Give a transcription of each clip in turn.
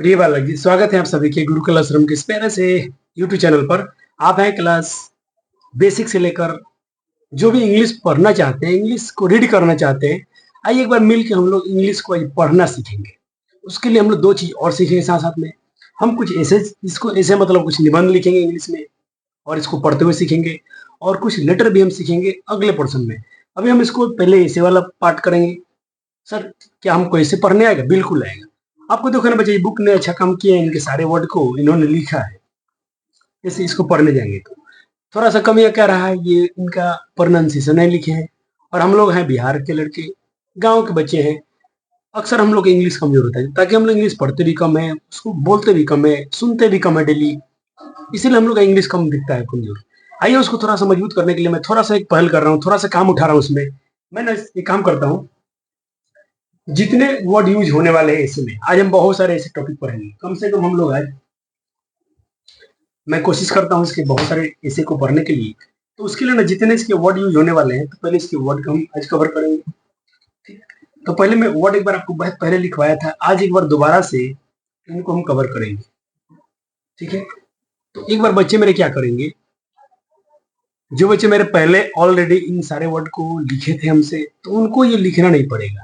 प्रिय बालक जी, स्वागत है आप सभी के गुरुकुल आश्रम के इस प्यारे से यूट्यूब चैनल पर। आप हैं क्लास बेसिक से लेकर जो भी इंग्लिश पढ़ना चाहते हैं, इंग्लिश को रीड करना चाहते हैं, आइए एक बार मिल के हम लोग इंग्लिश को आज पढ़ना सीखेंगे। उसके लिए हम लोग दो चीज और सीखेंगे साथ साथ में। हम कुछ ऐसे इसको ऐसे मतलब कुछ निबंध लिखेंगे इंग्लिश में और इसको पढ़ते हुए सीखेंगे, और कुछ लेटर भी हम सीखेंगे अगले पोर्शन में। अभी हम इसको पहले ऐसे वाला पार्ट करेंगे। सर, क्या हमको ऐसे पढ़ने आएगा? बिल्कुल आएगा। आपको देखो ना बच्चे, ये बुक ने अच्छा काम किया है, इनके सारे वर्ड को इन्होंने लिखा है। जैसे इसको पढ़ने जाएंगे तो थोड़ा सा कमियां क्या रहा है, ये इनका प्रोनाउंसिएशन नहीं लिखे हैं। और हम लोग हैं बिहार के लड़के, गांव के बच्चे हैं। अक्सर हम लोग इंग्लिश कमजोर होता है, ताकि हम लोग इंग्लिश पढ़ते भी कम है, उसको बोलते भी कम है, सुनते भी कम है डेली। इसीलिए हम लोग का इंग्लिश कम दिखता है, कमजोर। आइए उसको थोड़ा सा मजबूत करने के लिए मैं थोड़ा सा एक पहल कर रहा हूँ, थोड़ा सा काम उठा रहा हूँ उसमें। मैं ना एक काम करता हूँ, जितने वर्ड यूज होने वाले हैं इसमें, आज हम बहुत सारे ऐसे टॉपिक पढ़ेंगे। कम से कम हम लोग आज, मैं कोशिश करता हूँ इसके बहुत सारे ऐसे को पढ़ने के लिए। तो उसके लिए ना जितने इसके वर्ड यूज होने वाले हैं, तो पहले इसके वर्ड को हम आज कवर करेंगे। ठीक। तो पहले मैं वर्ड एक बार आपको बहुत पहले लिखवाया था, आज एक बार दोबारा से इनको हम कवर करेंगे। ठीक है। तो एक बार बच्चे मेरे क्या करेंगे, जो बच्चे मेरे पहले ऑलरेडी इन सारे वर्ड को लिखे थे हमसे, तो उनको ये लिखना नहीं पड़ेगा,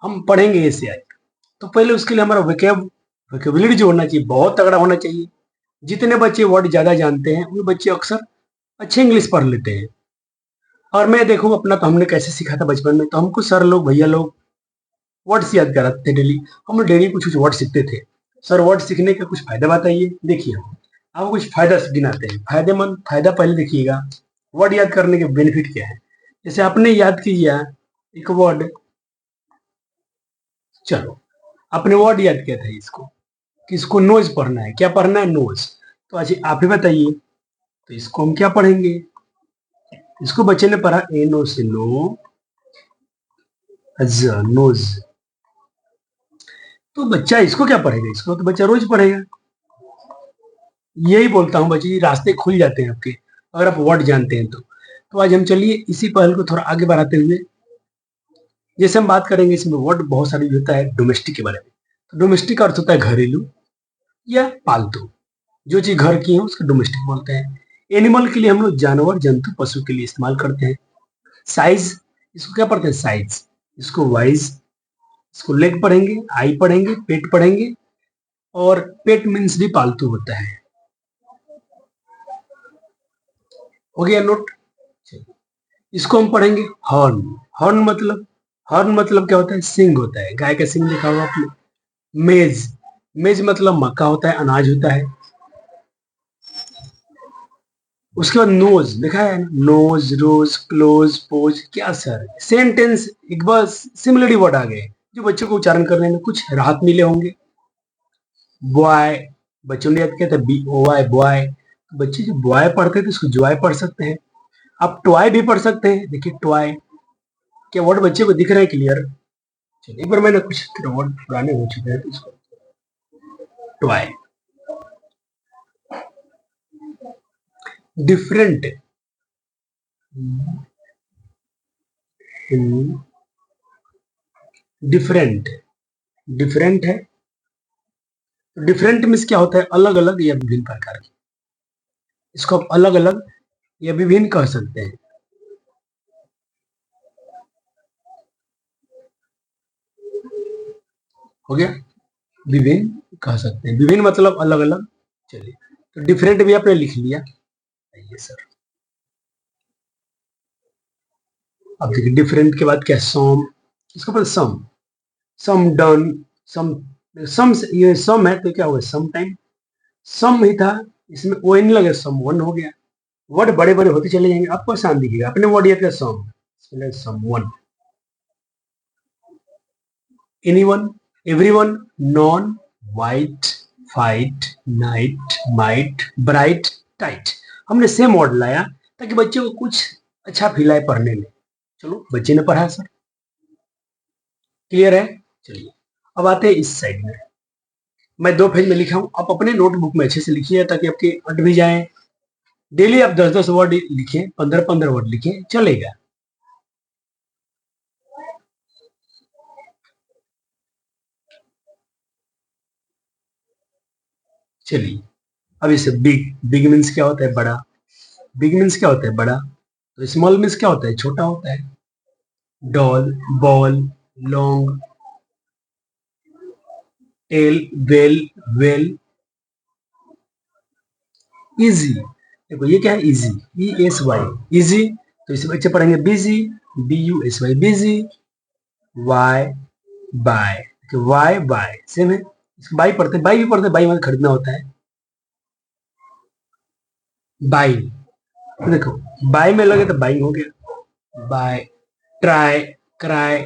हम पढ़ेंगे ऐसे आज। तो पहले उसके लिए हमारा वोकेबुलरी जो होना चाहिए बहुत तगड़ा होना चाहिए। जितने बच्चे वर्ड ज्यादा जानते हैं वो बच्चे अक्सर अच्छे इंग्लिश पढ़ लेते हैं। और मैं देखूं अपना, तो हमने कैसे सीखा था बचपन में, तो हमको सर लोग भैया लोग वर्ड्स याद कराते थे डेली। हम लोग डेली कुछ कुछ वर्ड सीखते थे। सर, वर्ड सीखने का कुछ फायदा बताइए। देखिए, हम आपको कुछ फायदा गिनाते हैं। फायदेमंद फायदा पहले देखिएगा, वर्ड याद करने के बेनिफिट क्या है। जैसे आपने याद कीजिए एक वर्ड, चलो आपने वर्ड याद किया था इसको, कि इसको नोज पढ़ना है। क्या पढ़ना है? नोज। तो अच्छा आप ही बताइए, तो इसको हम क्या पढ़ेंगे? इसको बच्चे ने पढ़ा एनो से नो, नोज। तो बच्चा इसको क्या पढ़ेगा? इसको तो बच्चा रोज पढ़ेगा। यही बोलता हूँ बच्चे, रास्ते खुल जाते हैं आपके, अगर आप वर्ड जानते हैं तो आज हम चलिए इसी पहल को थोड़ा आगे बढ़ाते हुए, जैसे हम बात करेंगे इसमें वर्ड बहुत सारी होता है डोमेस्टिक के बारे में। तो डोमेस्टिक का अर्थ होता है घरेलू या पालतू। जो चीज घर की है उसको डोमेस्टिक बोलते हैं। एनिमल के लिए हम लोग जानवर, जंतु, पशु के लिए इस्तेमाल करते हैं। साइज, इसको क्या पढ़ते हैं? साइज। इसको वाइज, इसको लेग पढ़ेंगे, आई पढ़ेंगे, पेट पढ़ेंगे। और पेट मीन्स भी पालतू होता है। हो गया नोट? इसको हम पढ़ेंगे हॉर्न। हॉर्न मतलब क्या होता है? सिंग होता है, गाय का सिंग देखा होगा आपने। मेज, मेज मतलब मक्का होता है, अनाज होता है। उसके बाद नोज लिखा है ना, नोज, रोज, क्लोज, पोज। क्या सर, सेंटेंस एक बार सिमिलरिटी वर्ड आ गए, जो बच्चों को उच्चारण करने में कुछ राहत मिले होंगे। बॉय, बच्चों ने याद किया था बी ओ वाई, बॉय। बच्चे जो बॉय पढ़ते थे उसको जॉय पढ़ सकते हैं। आप टॉय भी पढ़ सकते हैं। देखिए टॉय, क्या वर्ड बच्चे को दिख रहा है क्लियर? चलिए एक बार मैंने कुछ वर्ड पुराने हो चुके हैं तो इसको, टॉय। डिफरेंट, डिफरेंट, डिफरेंट है। डिफरेंट मीन्स क्या होता है? अलग अलग या विभिन्न प्रकार की। इसको आप अलग अलग या विभिन्न कह सकते हैं। हो गया? विभिन्न कह सकते हैं, विभिन्न मतलब अलग अलग। चलिए, तो डिफरेंट भी आपने लिख लिया। ये सर, अब देखिए डिफरेंट के बाद क्या? सम। इसके बाद सम, सम डन, सम, सम ये सम है तो क्या हुआ? Some time. सम ही था, इसमें ओ नहीं लगे, सम वन हो गया। वर्ड बड़े बड़े होते चले जाएंगे, आपको आसान दिखेगा। अपने वर्ड याद किया some, someone. Anyone, everyone, none, white, fight, night, might, bright, tight. हमने सेम वर्ड लाया ताकि बच्चे को कुछ अच्छा फील आए पढ़ने में। चलो बच्चे ने पढ़ा सर, क्लियर है? चलिए अब आते हैं इस साइड में। मैं दो पेज में लिखा हूं, आप अपने नोटबुक में अच्छे से लिखिए ताकि आपके अट भी जाए। डेली आप 10-10 वर्ड लिखें, 15-15 वर्ड लिखें, चलेगा। चलिए अब इसे बिग, बिग मीन्स क्या होता है? बड़ा। बिग मीन्स क्या होता है? बड़ा। तो स्मॉल मीन्स क्या होता है? छोटा होता है। Doll, ball, long, tail, well, well, easy. देखो ये क्या है? Easy, E S Y, easy. तो इसे बच्चे पढ़ेंगे busy, B U S Y, busy. Y, by, Y by same है। इसको बाई पढ़ते हैं, बाई भी पढ़ते हैं, बाई मतलब खरीदना होता है। बाई, तो देखो बाई में लगे तो बाई हो गया, by. Try, cry,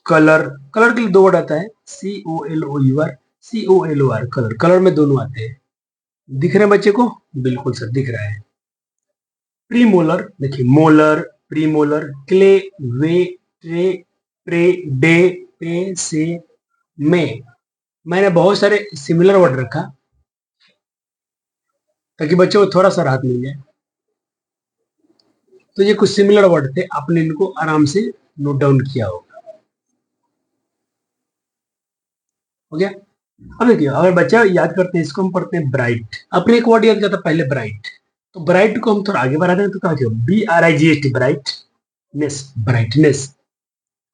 colour, colour के लिए दो वर्ड आता है, C O L O U R, C O L O R, colour. Colour में दोनों आते हैं। दिख रहे हैं बच्चे को? बिल्कुल सर दिख रहा है। प्रीमोलर, देखिए मोलर, प्रीमोलर, क्ले, वे, ट्रे, प्रे, डे, पे, से, में। मैंने बहुत सारे सिमिलर वर्ड रखा ताकि बच्चों को थोड़ा सा राहत मिल जाए। तो ये कुछ सिमिलर वर्ड थे, आपने इनको आराम से नोट डाउन किया होगा। हो गया? अब देखिए अगर बच्चा याद करते हैं, इसको हम पढ़ते हैं ब्राइट। अपने एक वर्ड याद करता पहले ब्राइट, तो ब्राइट को हम थोड़ा आगे बढ़ा दें तो क्या हो? B R I G S T, brightness, brightness.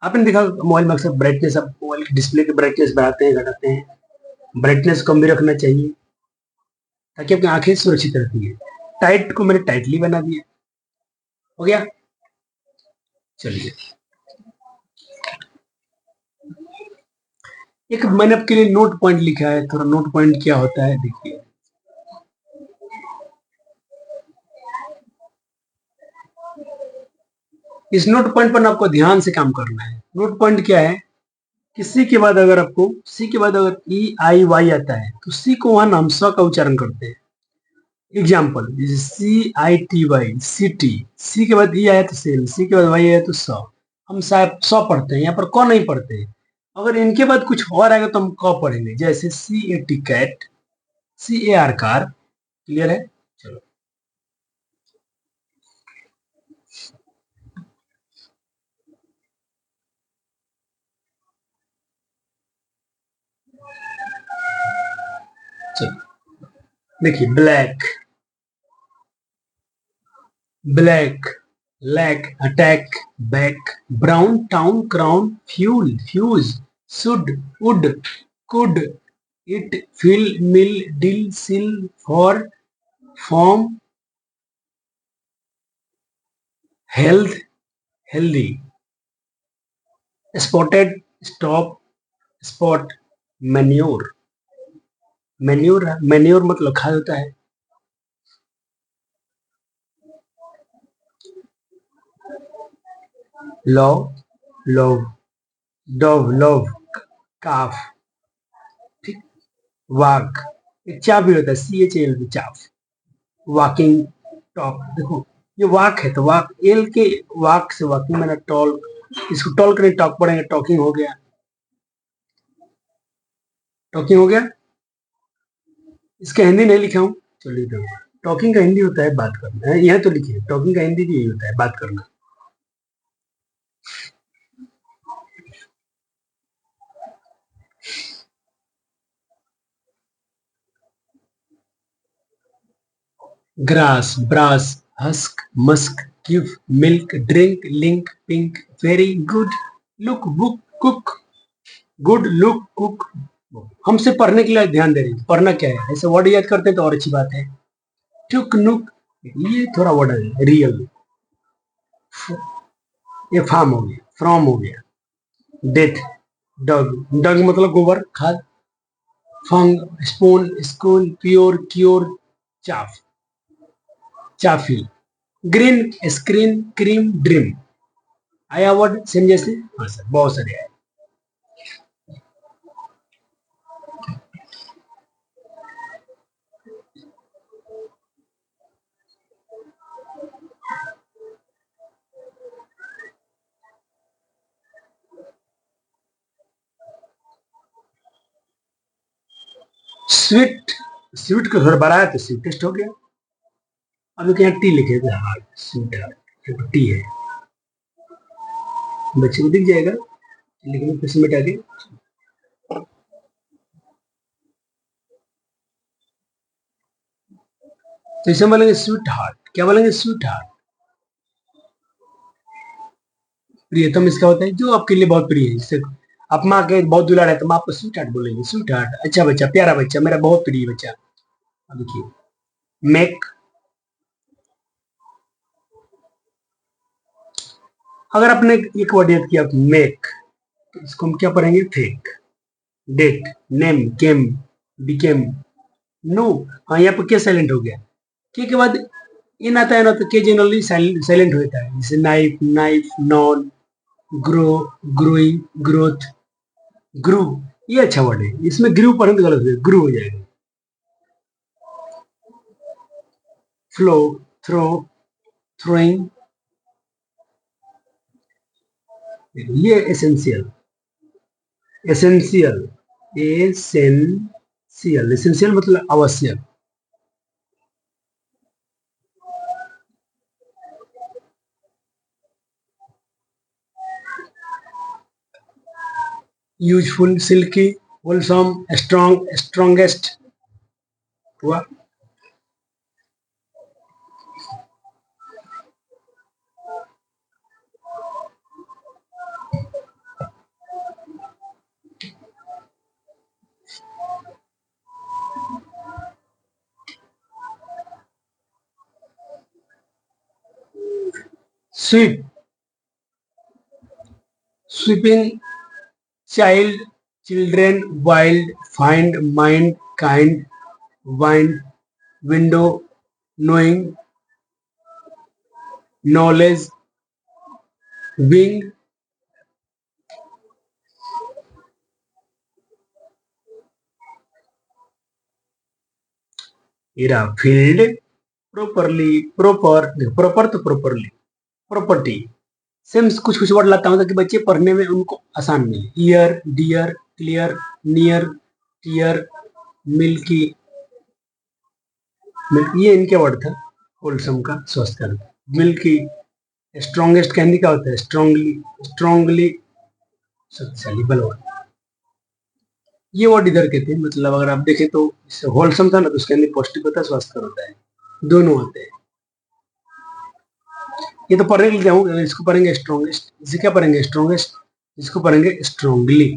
आपने देखा मोबाइल में अक्सर ब्राइटनेस, आप मोबाइल की डिस्प्ले की ब्राइटनेस बढ़ाते हैं, घटाते हैं। ब्राइटनेस कम भी रखना चाहिए ताकि आपकी आंखें सुरक्षित रहती है। टाइट को मैंने टाइटली बना दिया। हो गया? चलिए एक मैंने आपके लिए नोट पॉइंट लिखा है, थोड़ा नोट पॉइंट क्या होता है देखिए। इस नोट पॉइंट पर आपको ध्यान से काम करना है। नोट पॉइंट क्या है कि सी के बाद अगर आपको, सी के बाद अगर ई आई वाई आता है तो सी को वहां हम स का उच्चारण करते हैं। Example C I T Y, C T. C के बाद ई आया तो सेल, सी के बाद वाई आया तो स। हम शायद स पढ़ते हैं, यहाँ पर क नहीं पढ़ते हैं। अगर इनके बाद कुछ और आएगा तो हम क पढ़ेंगे, जैसे C A T cat, C A R car. Clear है? चलो चलो देखिए black, black, lack, attack, back, brown, town, crown, fuel, fuse, should, wood, could, it, fill, mill, dill, sill, for, form, health, healthy, spotted, stop, spot, manure. Manure, manure मतलब खाद होता है। Love, love, dove, love, calf, ठीक। Walk, एक chalk भी होता है, C H L, chalk. Walking, talk, देखो ये वॉक है तो वॉक, एल के वॉक से वॉकिंग मैंने टॉल, इसको टॉल करें टॉक पढ़ेंगे, टॉकिंग हो गया। टॉकिंग हो गया। इसका हिंदी नहीं लिखा हूँ, चलिए तो टॉकिंग का हिंदी होता है बात करना है, यहाँ तो लिखिए टॉकिंग का हिंदी भी यही होता है, बात करना। Grass, brass, husk, musk, give, milk, drink, link, pink, very good, look, book, cook, good, look, cook. हम सिर्फ पढ़ने के लिए ध्यान दे रहे हैं, पढ़ना क्या है, ऐसे वर्ड याद करते हैं तो और अच्छी बात है। टुक, नुक, ये थोड़ा वर्ड है। रियल, ये फार्म हो गया, फ्रॉम हो गया। डेथ, डग, डग मतलब गोबर, खाद। Fang, spoon, school, pure, cure, chaff, chaffy. Green, screen, cream, dream. आया वर्ड सेम जैसे? हाँ सर बहुत सारे आए। स्वीट, स्वीट को थोड़ा बढ़ाया तो स्वीटेस्ट हो गया। अब एक यहाँ टी लिखे थे, हार्ट, स्वीट हार्ट, टी है। बच्चे को दिख जाएगा, लेकिन फिर से मिटा के। तो इसे बोलेंगे स्वीट हार्ट। क्या बोलेंगे? Sweet heart. प्रियतम इसका होता है जो आपके लिए बहुत प्रिय है। जैसे आप माँ के बहुत दुलार है तो माँ आपको स्वीट हार्ट बोलेंगे। स्वीट हार्ट, अच्छा बच्चा, प्यारा बच्चा, मेरा बहुत प्रिय बच्चा। अब देखिए, मेक। अगर आपने एक वर्ड याद किया मेक, तो इसको हम क्या पढ़ेंगे? फेक। डेट, नेम, केम, बिकेम, नो। हाँ, यहाँ पर क्या साइलेंट हो गया? के बाद इन आता है ना, तो के जनरली साइलेंट होता है। जैसे knife, knife, known, grow, growing, growth, grew. ये अच्छा वर्ड है, इसमें ग्रू पढ़ने तो गलत है, ग्रू हो जाएगा। फ्लो, थ्रो, थ्रोइंग, ये एसेंशियल। एसेंशियल, एसेंशियल, एसेंशियल मतलब आवश्यक। Useful, silky, wholesome, strong, strongest हुआ। Sweep, sweeping, child, children, wild, find, mind, kind, wind, window, knowing, knowledge, wing. Era field, properly, proper, proper तो properly, property. Same कुछ कुछ word लाता हूँ ताकि बच्चे पढ़ने में उनको आसान मिले। Ear, dear, clear, near, tear, milky, milk, ये इनके वर्ड था। होलसम का स्वस्थ कर, मिल्की। स्ट्रॉन्गेस्ट कैंडी का होता है स्ट्रॉन्गली, स्ट्रॉन्गली शक्तिशाली, बलवान। ये वर्ड इधर के थे, मतलब अगर आप देखें तो होलसम था ना, तो उसके अंदर पौष्टिकता स्वास्थ्य होता है, दोनों होते हैं। ये तो पढ़ने के लिए जाऊँ, इसको पढ़ेंगे स्ट्रॉन्गेस्ट, इसे क्या पढ़ेंगे? स्ट्रॉन्गेस्ट, इसको पढ़ेंगे स्ट्रॉन्गली।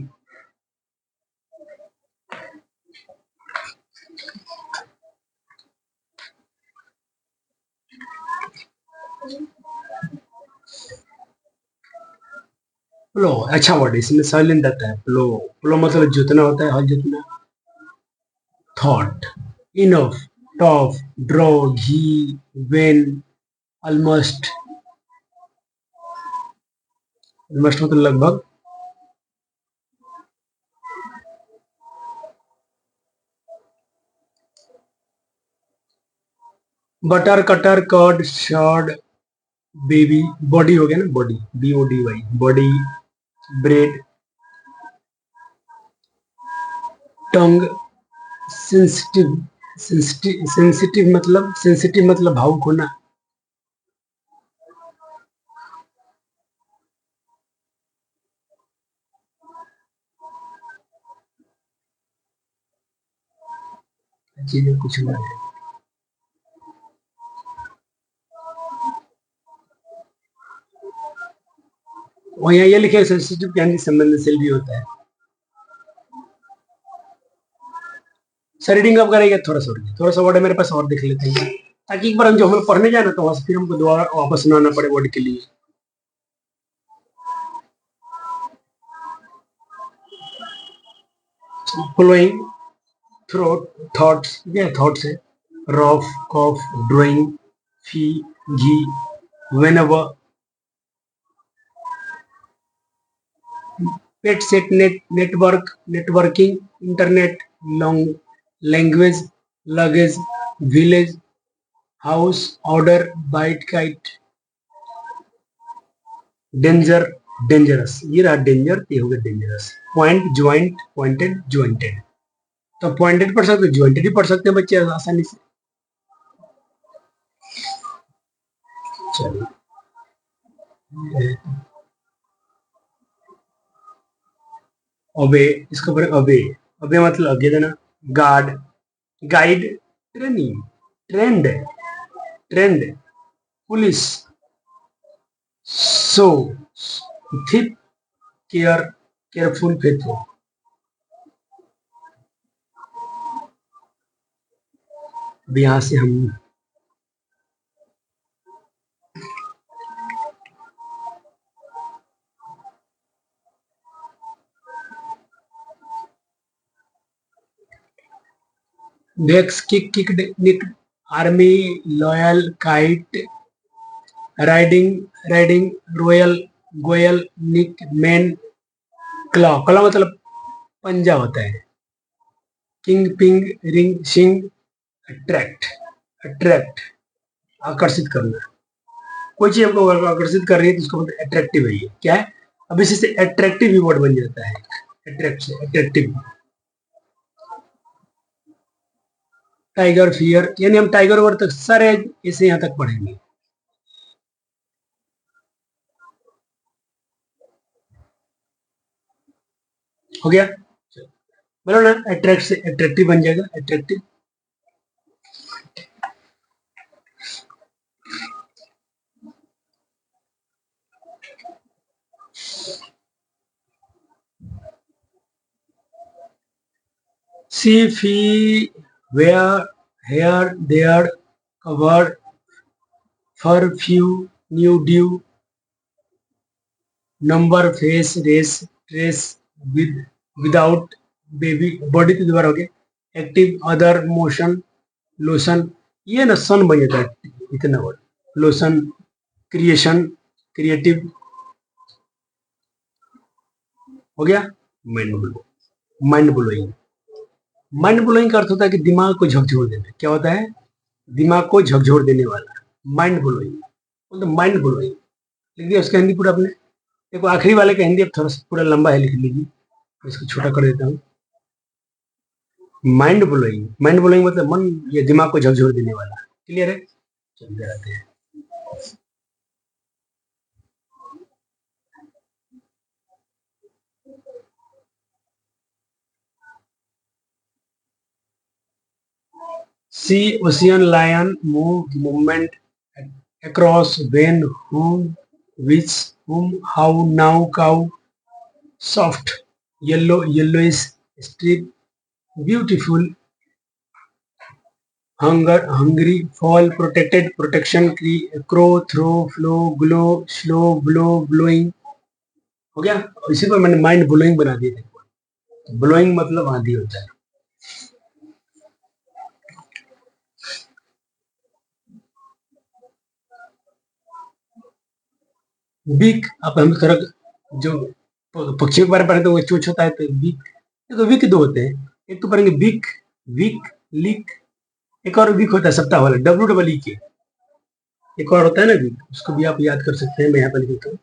प्लो, अच्छा वर्ड है, इसमें साइलेंट आता है। प्लो, प्लो मतलब जितना होता है, हर जितना। Thought, enough, tough, draw, ghee, when, almost, almost मतलब लगभग। Butter, cutter, curd, shard, baby, body हो गया ना, body, BODY, body, bread, tongue, sensitive, sensitive मतलब भावुक होना। चीजें कुछ हुआ है। और यहाँ ये लिखे सेंसिटिव कैंडी संवेदनशील भी होता है। सर रीडिंग कब करेंगे? थोड़ा सा थोड़ा सा वर्ड मेरे पास और देख लेते हैं, ताकि एक बार हम जो हम पढ़ने जाए ना, तो वहां से फिर हमको दोबारा वापस ना आना पड़े वर्ड के लिए। फ्लोइंग, थ्रोट, थॉट्स, ये थॉट्स है। Rough, cough, drawing, fee, ghee, whenever, pet set, net, network, networking, internet, long, language, luggage, village, house, order, bite, kite, danger, dangerous. ये रहा डेंजर, ये हो गया dangerous. Point, joint, pointed, jointed. तो pointed पढ़ सकते, ज्वाइंटेड भी पढ़ सकते हैं बच्चे आसानी से। चलिए, अबे, इसको पढ़े अबे। अबे मतलब आगे देना। Guard, guide, training. Trend, trend, police, so, thief, care, careful, faithful. अब यहां से हम decks, kick, kick, nick, army, loyal, kite, riding, riding, royal, Goyal, nick, man, claw, claw मतलब पंजा होता है। King, ping, ring, sing, attract, attract, आकर्षित करना। कोई चीज हमको आकर्षित कर रही है तो उसको मतलब अट्रैक्टिव है, ये क्या है। अब इसी से अट्रैक्टिव भी वर्ड बन जाता है, अट्रैक्ट से अट्रैक्टिव। टाइगर, फियर, यानी हम टाइगर वर्ड तक सारे इसे यहाँ तक पढ़ेंगे। हो गया, बोलो ना, अट्रैक्ट से अट्रैक्टिव बन जाएगा, attractive. See, fee, where, hair, there, cover, fur, few, new, due, number, face, race, trace, with, without, baby, body तो दोबारा हो गया, एक्टिव, अदर, मोशन, लोशन, ये ना सन बन जाता है इतना वर्ड, लोशन, क्रिएशन, क्रिएटिव। हो गया, mind blowing, mind blowing. Mind blowing का अर्थ होता है कि दिमाग को झकझोर देना। क्या होता है, दिमाग को झकझोर देने वाला, माइंड ब्लोइंग, मतलब माइंड ब्लोइंग। लिख दिया उसका हिंदी पूरा अपने। देखो आखिरी वाले का हिंदी अब थोड़ा सा पूरा लंबा है, लिख लीजिए, इसको छोटा कर देता हूँ। माइंड ब्लोइंग, माइंड ब्लोइंग मतलब मन या दिमाग को झकझोर देने वाला। क्लियर है, चलते रहते हैं। See, ocean, lion, move, movement, across, when, whom, which, whom, how, now, cow, soft, yellow, yellowish, strip, beautiful, hunger, hungry, fall, protected, protection, crow, throw, flow, glow, slow, blow, blowing। हो गया, इसी पर मैंने mind blowing बना दिया था। Blowing मतलब आंधी होता है। बीक, अब हम थोड़ा जो पक्षियों के बारे में पढ़े तो वो चोच होता है, तो बीक, तो विक दो होते हैं। एक तो पढ़ेंगे बिक, विक, लिक, एक और विक होता है सप्ताह वाला, डब्ल्यू डबल ई के। एक और होता है ना विक, उसको भी आप याद कर सकते हैं, मैं यहाँ पर लिख देता हूँ,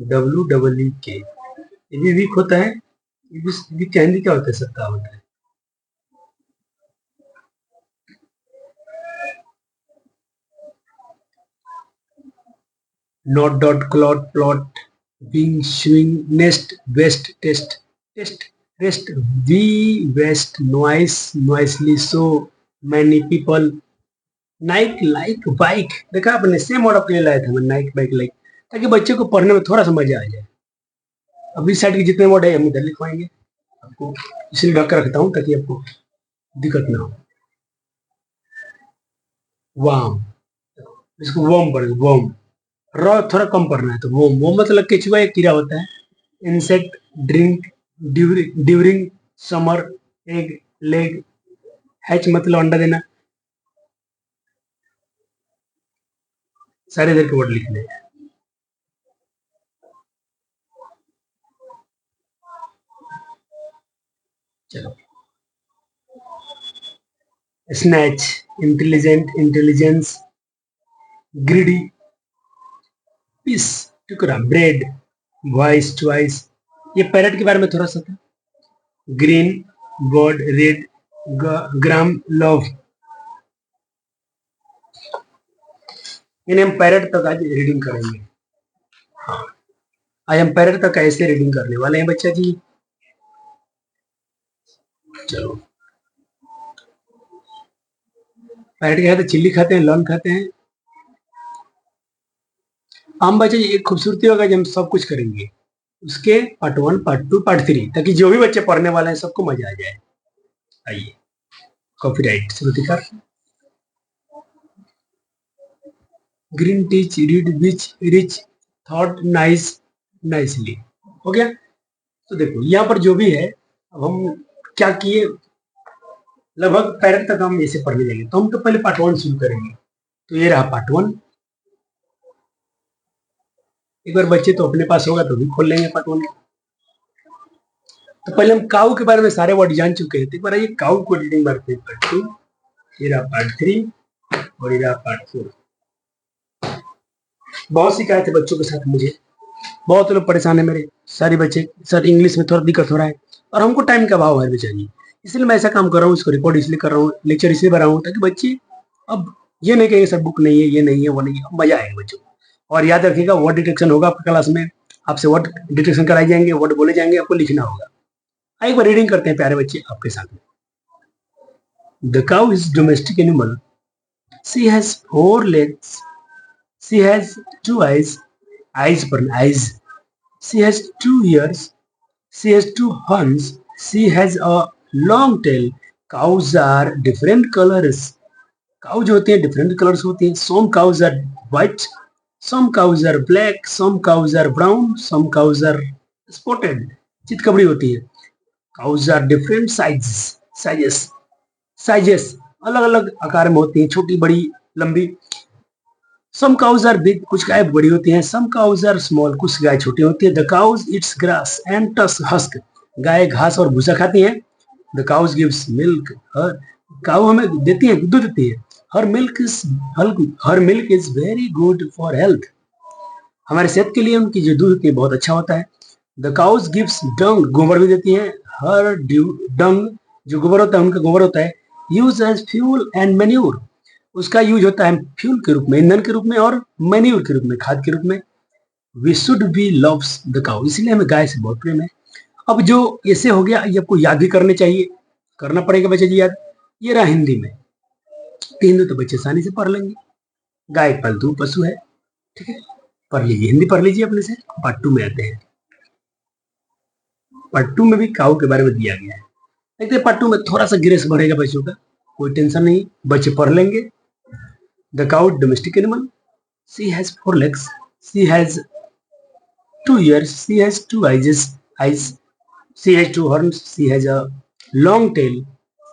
डब्ल्यू डबल ई के, ये भी विक होता है। विक का हिंदी क्या होता है, सप्ताह होता है। Not, dot, clot, plot, wing, swing, nest, west, test, test, rest, we, west, noise, noisily, so, many people, Nike, like, bike. देखा आपने, सेम वर्ड आपके लिए लाया था मैं, नाइक, बाइक, लाइक, ताकि बच्चे को पढ़ने में थोड़ा सा मजा आ जाए। अब इस साइड के जितने वर्ड है हम इधर लिखवाएंगे आपको, इसलिए ढक कर रखता हूँ ताकि आपको दिक्कत ना हो। वाम, इसको वॉम पढ़ेगा, वॉम। र थोड़ा कम पढ़ना है तो वॉम, वॉम मतलब केचुआ एक कीड़ा होता है। Insect, drink, during summer, egg, leg, hatch मतलब अंडा देना। सारे इधर के वर्ड लिखने हैं। चलो, snatch, intelligent, intelligence, greedy, piece, टुकड़ा, ब्रेड, वॉइस, चॉइस। ये पैरेट के बारे में थोड़ा सा था। Green, bird, red, gram, love. यानी हम पैरेट तक आज रीडिंग करेंगे। हाँ, आज हम पैरेट तक ऐसे रीडिंग करने वाले हैं बच्चा जी। चलो, पैरेट क्या खाते हैं? चिल्ली खाते हैं, लॉन खाते हैं। हम बच्चे एक खूबसूरती होगा जब हम सब कुछ करेंगे उसके पार्ट 1, पार्ट 2, पार्ट 3, ताकि जो भी बच्चे पढ़ने वाले हैं सबको मजा आ जाए। आइए, कॉपीराइट श्रुतिकार। ग्रीन टीच रीड विच रिच थॉट नाइस नाइसली। हो गया। तो देखो यहाँ पर जो भी है, अब हम क्या किए, लगभग पैरेट तक हम ऐसे पढ़ने जाएंगे। तो हम तो पहले पार्ट 1 शुरू करेंगे। तो ये रहा पार्ट 1। एक बार बच्चे तो अपने पास होगा तो भी खोल लेंगे पार्ट 1। तो पहले हम काऊ के बारे में सारे वर्ड जान चुके हैं, तो एक बार ये काऊ को रीडिंग करते हैं। पार्ट 2, ये रहा पार्ट 3 और ये रहा पार्ट 4। बहुत शिकायत है बच्चों के साथ मुझे, बहुत लोग परेशान है मेरे सारे बच्चे, सर इंग्लिश में थोड़ा दिक्कत हो रहा है और हमको टाइम का अभाव है बेचारी। इसलिए मैं ऐसा काम कर रहा हूँ, इसको रिकॉर्ड इसलिए कर रहा हूँ, लेक्चर इसलिए बना हूँ ताकि बच्चे अब ये नहीं कहेंगे सर बुक नहीं है, ये नहीं है, वो नहीं है, मजा आएगा बच्चों को। और याद रखिएगा वर्ड डिटेक्शन होगा आपकी क्लास में, आपसे वर्ड डिटेक्शन कराए जाएंगे, वर्ड बोले जाएंगे, आपको लिखना होगा। एक बार रीडिंग करते हैं प्यारे बच्चे आपके साथ में। The cow is domestic animal, she has 4 legs, she has 2 eyes, eyes पर eyes, she has 2 ears, she has 2 horns, she has a long tail. Cows are different colors. Cow जो होती है डिफरेंट कलर्स होती हैं। some cows are white, some cows are black, some cows are brown, some cows are spotted, चितकबरी होती है। cows are different sizes, sizes अलग अलग आकार में होती हैं, छोटी बड़ी लंबी। some cows are big, कुछ गाय बड़ी होती हैं। some cows are small, कुछ गाय छोटी होती है। the cows eats grass and husk, गाय घास और भूसा खाती हैं। the cows gives milk, काऊ हमें देती है, दूध देती है। her milk is very good for health, हमारे सेहत के लिए उनकी जो दूध होती है बहुत अच्छा होता है। द काउज गिव्स डंग, गोबर भी देती है। हर डंग, जो गोबर होता है उनका गोबर होता है, use as fuel and manure, उसका यूज होता है फ्यूल के रूप में, ईंधन के रूप में, और मैन्यूर के रूप में, खाद के रूप में। We should be loves the cow, इसलिए हमें गाय से बहुत प्रेम है। अब जो ऐसे हो गया, ये आपको याद भी करने चाहिए, करना पड़ेगा बच्चे जी याद। ये रहा हिंदी में, हिंदी तो बच्चे आसानी से पढ़ लेंगे। गाय एक पालतू पशु है, ठीक है, पढ़ लीजिए, हिंदी पढ़ लीजिए अपने से। पार्ट 2 में आते हैं। पार्ट 2 में भी काऊ के बारे में दिया गया है। देखते हैं पार्ट 2 में थोड़ा सा गिरेस बढ़ेगा बच्चों का, कोई टेंशन नहीं, बच्चे पढ़ लेंगे। The cow domestic animal, she has 4 legs, she has 2 ears, she has 2 eyes, she has 2 horns, she has a long tail.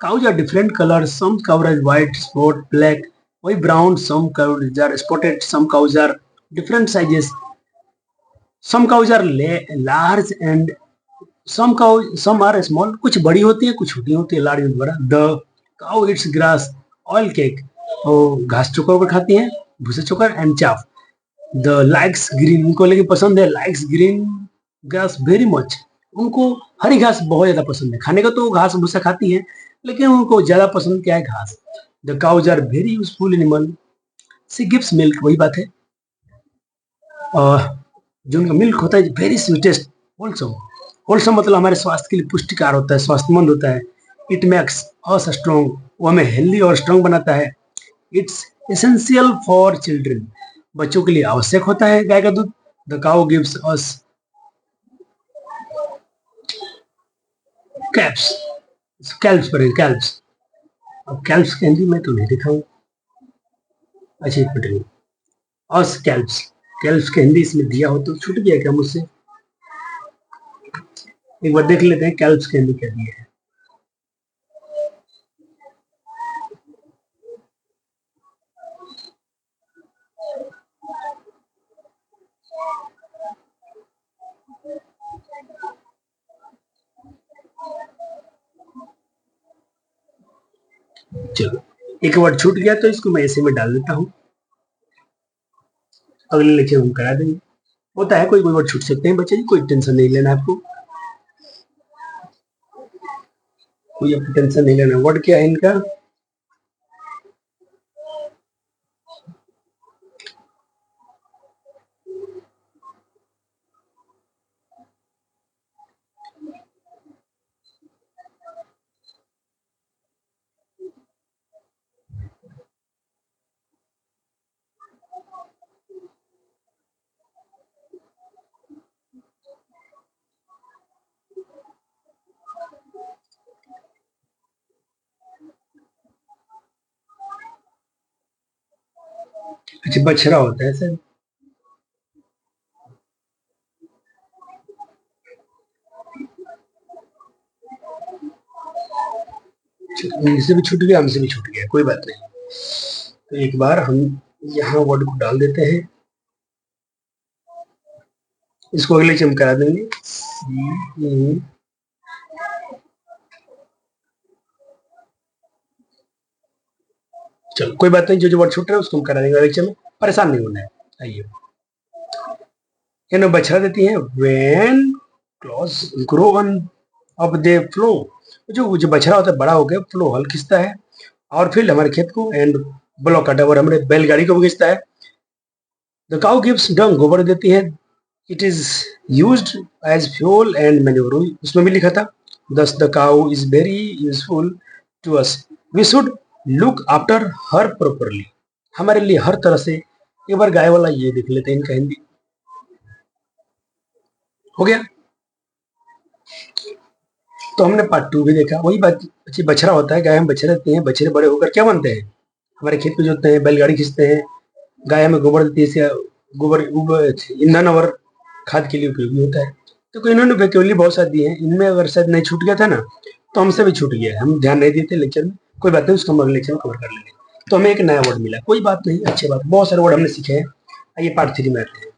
Cows are different colors, some cows are white, spot, black, वही brown, some cows are spotted, some cows are different sizes, some cows are large and some are small, कुछ बड़ी होती है, कुछ छोटी होती है, large और बड़ा। The cow it's grass, oil cake, और घास चोकर पर खाती हैं, भूसे चोकर and chaff. The likes green, उनको लेकिन पसंद है likes green grass very much, उनको हरी घास बहुत ज्यादा पसंद है। खाने का तो घास भूसा खाती है, लेकिन उनको ज्यादा पसंद क्या है, घास। The cows are very useful animal, she gives milk, वही बात है। जो उनका मिल्क होता है वेरी स्वीटेस्ट, होलसम, होलसम मतलब हमारे स्वास्थ्य के लिए पुष्टिकार होता है, स्वास्थ्यमंद होता है। इट मेक्स अस स्ट्रॉन्ग, वो हमें हेल्दी और स्ट्रॉन्ग बनाता है। इट्स एसेंशियल फॉर चिल्ड्रन, बच्चों के लिए आवश्यक होता है गाय का दूध। The cow gives us caps, kelps पर कैल्प्स, अब कैल्प्स के हिंदी में तो नहीं लिखा हूँ, अच्छा एक मिनट, अस कैल्प्स, कैल्प्स के हिंदी इसमें दिया हो तो छूट गया क्या मुझसे, एक बार देख लेते हैं कैल्प्स के हिंदी क्या दिया है। चलो, एक वर्ड छूट गया तो इसको मैं ऐसे में डाल देता हूँ, अगले लेक्चर हम करा देंगे। होता है, कोई कोई वर्ड छूट सकते हैं बच्चे जी, कोई टेंशन नहीं लेना आपको, कोई आपको टेंशन नहीं लेना। वर्ड क्या है इनका, अच्छा, बछड़ा होता है सर। इनसे भी छूट गया, हमसे भी छूट गया, कोई बात नहीं। तो एक बार हम यहाँ वर्ड को डाल देते हैं, इसको अगले चम करा देंगे। चलो कोई बात नहीं, जो जो वर्ड छूट रहा है उसको हम करा देंगे अगले चम में, परेशान नहीं होना है। आइए, इन बछड़ा देती है when clause grow on off the flow. जो जो बछड़ा होता है बड़ा हो गया, फ्लो हल खींचता है और फिर हमारे खेत को, एंड ब्लॉक कटर हमारे बैलगाड़ी को भी खींचता है। द काउ गिव्स डंग, गोबर देती है। It is used as fuel and manure, उसमें भी लिखा था। Thus the cow is very useful to us, we should look after her properly. हमारे लिए हर तरह से, एक बार गाय वाला ये देख लेते हैं इनका हिंदी। हो गया। तो हमने पार्ट टू भी देखा, वही बात। अच्छी बछड़ा होता है, गाय हम बछड़े देते हैं, बछड़े बड़े होकर क्या बनते हैं, हमारे खेत में जोतते हैं, बैलगाड़ी खींचते हैं। गाय हमें गोबर देती है, इससे गोबर ईंधन और खाद के लिए उपयोगी होता है। तो इन्होंने वैक्यूलरी बहुत सारी दी है, इनमें अगर शायद नहीं छूट गया था ना, तो हमसे भी छूट गया है, हम ध्यान नहीं देते लेक्चर में। कोई बात नहीं, उसको हम अगले लेक्चर में कवर कर लेंगे। तो हमें एक नया वर्ड मिला, कोई बात नहीं, अच्छी बात, बहुत सारे वर्ड हमने सीखे हैं। आइए पार्ट थ्री में आते हैं,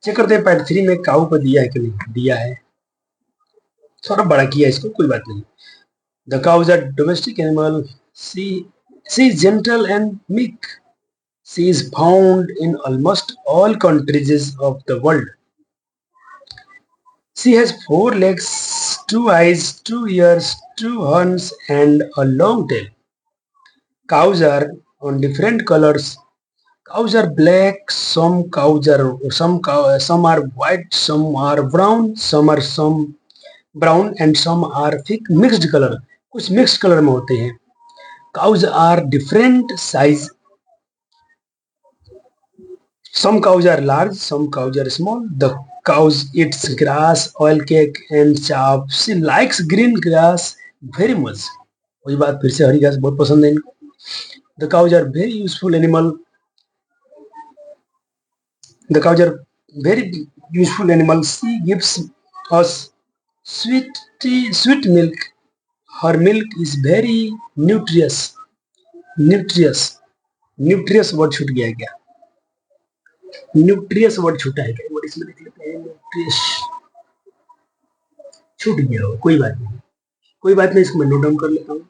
चेक करते हैं पार्ट थ्री में काऊ को दिया है कि नहीं दिया है। थोड़ा बड़ा किया है इसको, कोई बात नहीं। The cows are domestic animal, she she is gentle and meek, she is found in almost all countries of the world. She has four legs, two eyes, two ears, two horns, and a long tail. Cows are on different colors. Cows are black. Some are white. Some are brown. Some brown and some are thick mixed color. कुछ mixed color में होते हैं. Cows are different size. Some cows are large. Some cows are small. The cows eats grass, oil cake, and chaff. She likes green grass very much. वही बात फिर से, हरी घास बहुत पसंद है इनको। The cows are very useful animal. The cows are very useful animal. She gives us sweet milk. Her milk is very nutritious. Nutritious. Nutritious word छूट गया है क्या? न्यूट्रियस वर्ड छूटा है क्या? वर्ड इसमें लिख लेते हैं, न्यूट्रियस छूट गया हो, कोई बात नहीं, कोई बात नहीं, इसको मैं नोट डाउन कर लेता हूँ।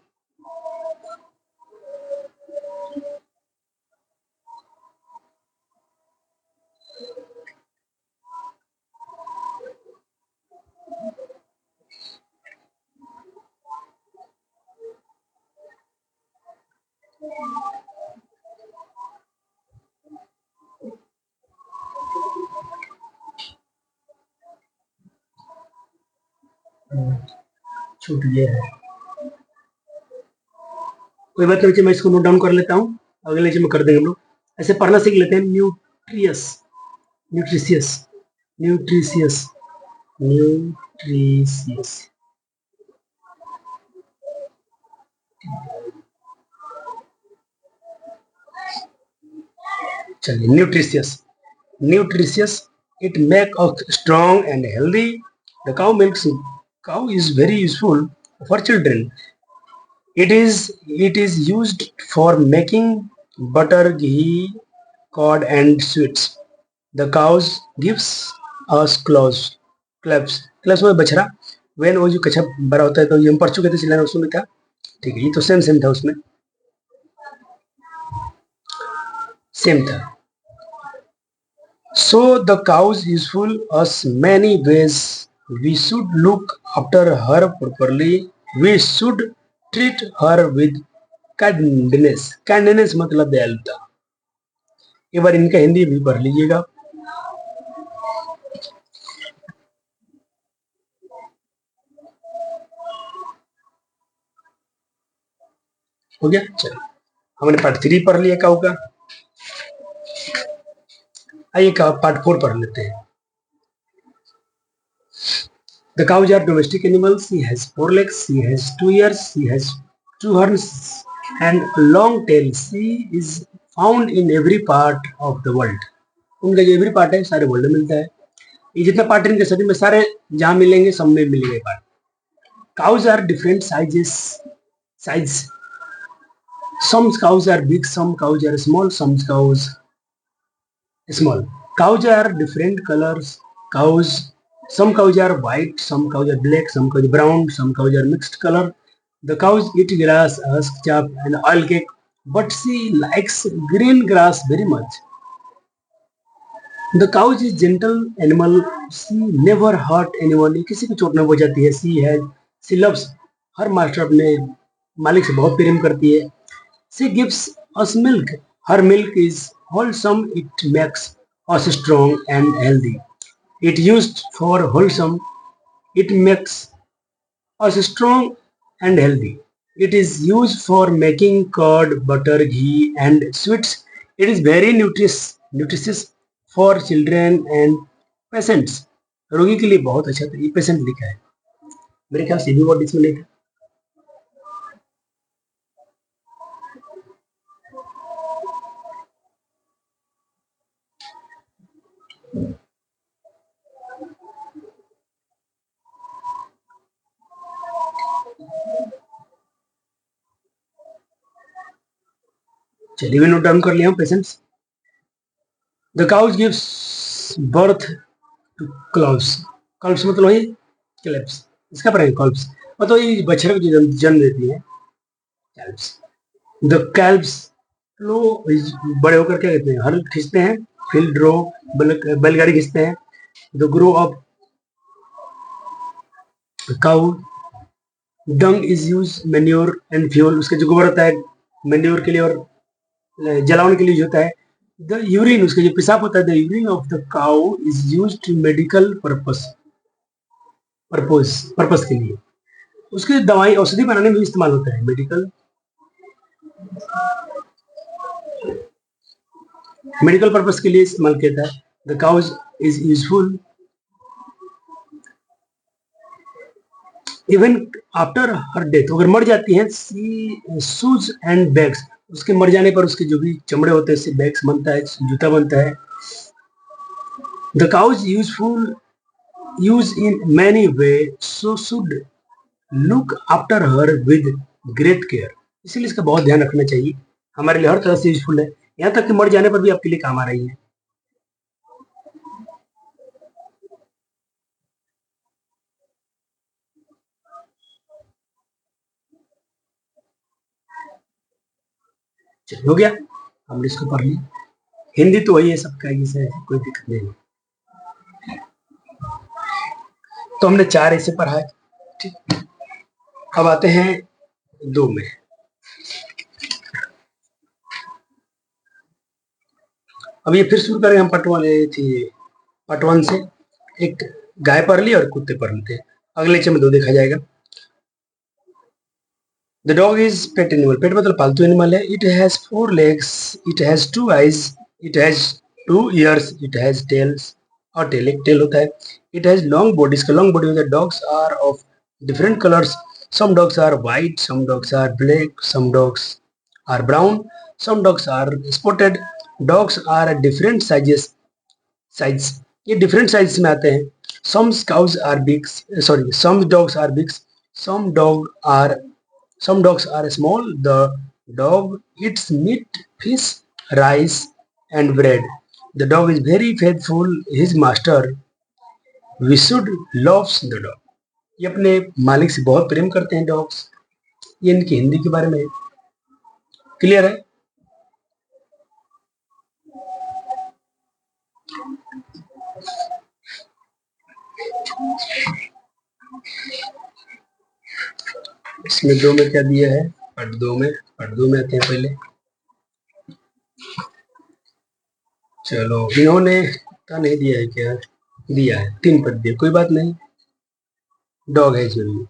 छूट गया है, कोई बात नहीं, मैं इसको नोट डाउन कर लेता हूँ, अगले लेक्चर में कर देंगे हम लोग। ऐसे पढ़ना सीख लेते हैं, न्यूट्रियस, न्यूट्रिशियस, न्यूट्रिशियस, न्यूट्रिशियस। चलिए, nutritious, nutritious, it make us strong and healthy. The cow is very useful for children. It is used for making butter, ghee, curd, and sweets. The cows gives us clothes, clubs, clubs में बछड़ा, when वो जो कच्छा बड़ा होता है, तो ये हम पढ़ चुके थे सिलेना उसमें था। ठीक है, ये तो सेम सेम था, उसमें सेम था। So the cow is useful us many ways. We should look after her properly. We should treat her with kindness. Kindness मतलब दयालुता। एक बार इनका हिंदी भी पढ़ लीजिएगा। हो गया, चलो हमने पार्ट थ्री पढ़ लिया काऊ का। आइए पार्ट फोर पढ़ लेते हैं। The cows are domestic animals. She has four legs. She has two ears. She has two horns and a long tail. She is found in every part of the world. उनका जो every part है सारे world में मिलता है। ये जितना part है इनके शरीर में सारे जहां मिलेंगे सब में मिलेंगे part. Cows are different sizes size some cows are big, some cows are small, some cows small. Cows are different colors. Cows, some cows are white, some cows are black, some cows are brown, some cows are mixed color. The cows eat grass, husk, chaff, and oil cake, but she likes green grass very much. The cow is gentle animal. She never hurt anyone. ये किसी को चोट नहीं पहुंचाती है. She loves her master अपने मालिक से बहुत प्रेम करती है. She gives us milk. Her milk is wholesome. It makes us strong and healthy. It used for wholesome. It makes us strong and healthy. It is used for making curd, butter, ghee, and sweets. It is very nutritious for children and peasants. रोगी के लिए बहुत अच्छा था. ये patient लिखा है. मेरे ख्याल से भी वर्ड इसमें नहीं था. चलिए मैं नोट डाउन कर लिया हूँ. Patients. The cows gives birth to clubs. Clubs मतलब वही क्लब्स. इसका पढ़ेंगे क्लब्स मतलब ये बछड़े को जो जन्म देती है. कैल्ब्स. द कैल्ब्स लो बड़े होकर क्या कहते हैं, हल खींचते हैं. फील्ड ड्रो बैलगाड़ी खींचते हैं. The grow of cow. Dang is use manure and fuel. उसका जो गोबर होता है मैन्योर के लिए और जलावन के लिए यूज होता है. द यूरिन उसका जो पेशाब होता है. The urine of the cow is use to medical purpose के लिए. उसकी दवाई औषधि बनाने में भी इस्तेमाल होता है. मेडिकल पर्पस के लिए इस्तेमाल किया जाता है. The cows is useful even after her death. अगर मर जाती है शूज एंड बैग्स. उसके मर जाने पर उसके जो भी चमड़े होते हैं उससे बैग्स बनता है, जूता बनता है. The cows useful use in many way so should look after her with great care. इसीलिए इसका बहुत ध्यान रखना चाहिए. हमारे लिए हर तरह से यूजफुल है. यहाँ तक कि मर जाने पर भी आपके लिए काम आ रही है. चलिए हो गया. हमने इसको पढ़ लिया. हिंदी तो वही है सबका, ये कोई दिक्कत नहीं है. तो हमने 4 ऐसे पढ़ा है. ठीक. अब आते हैं 2 में. अब ये फिर शुरू करेंगे हम पार्ट 1 से. एक गाय पढ़ ली और कुत्ते पढ़ लेते हैं. अगले लेक्चर में 2 देखा जाएगा. The dog is pet animal. Pet मतलब पालतू एनिमल है. It has 4 legs. It has 2 eyes. It has 2 ears. It has tails. और टेल एक टेल होता है. It has long body. इसका लॉन्ग बॉडी होता है. Dogs are of different colours. Some dogs are white, some dogs are black, some dogs are brown, some dogs are spotted. Dogs are different size. ये different size में आते हैं. Some cows are big. Sorry, some dogs are big. Some dog are Some dogs are small. The dog eats meat, fish, rice, and bread. The dog is very faithful. His master. We should love the dog. ये अपने मालिक से बहुत प्रेम करते हैं dogs. ये इनकी हिंदी के बारे में क्लियर है. इसमें 2 में क्या दिया है. पार्ट 2 में आते हैं पहले. चलो इन्होंने कुत्ता नहीं दिया है क्या. दिया है. 3 पद दिया. कोई बात नहीं. डॉग है इसमें.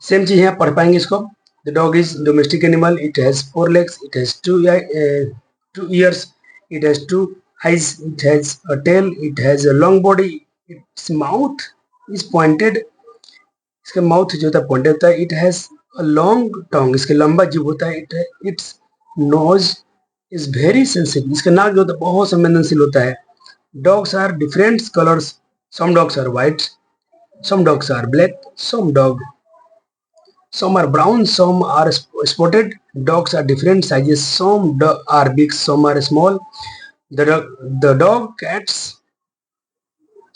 सेम चीज है. पढ़ पाएंगे इसको. The dog is domestic animal. It has 4 legs. It has 2 ears. It has 2 eyes. It has a tail. It has a long body. Its mouth is pointed. इसका माउथ जो होता है पॉइंटेड होता है. It has a long tongue. इसके लंबा जीभ होता है. Its nose is very sensitive, इसका नाक जो होता है बहुत संवेदनशील होता है। Dogs are different colours, some dogs are white, some dogs are black, some are brown, some are spotted. Dogs are different sizes, some are big, some are small. The dog cats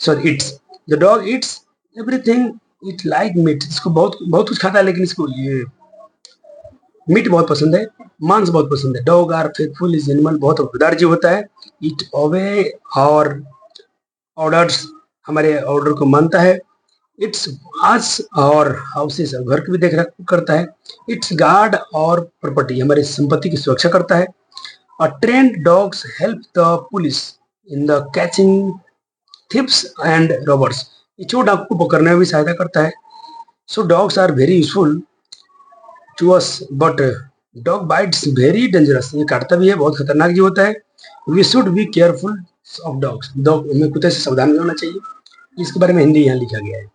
sorry eats the dog eats everything, it like meat, इसको बहुत बहुत कुछ खाता है, लेकिन इसको ये meet बहुत पसंद है, मांस बहुत पसंद है। Dog are faithful, is animal बहुत वफादार जीव होता है। इट ओबे और ऑर्डर्स, हमारे ऑर्डर को मानता है। इट्स वाच और हाउसेस, घर की भी देख रेख करता है। इट्स गार्ड और प्रॉपर्टी, हमारी संपत्ति की सुरक्षा करता है। और trend dogs help the police in the catching thief's and robbers, ये चोर डाकू को पकड़ने में भी सहायता करता है। So dogs are very useful to us, but dog bites very dangerous, ये काटता भी है, बहुत खतरनाक जीव होता है। We should be careful of dogs, dog हमें कुत्ते से सावधान रहना चाहिए। इसके बारे में हिंदी यहाँ लिखा गया है।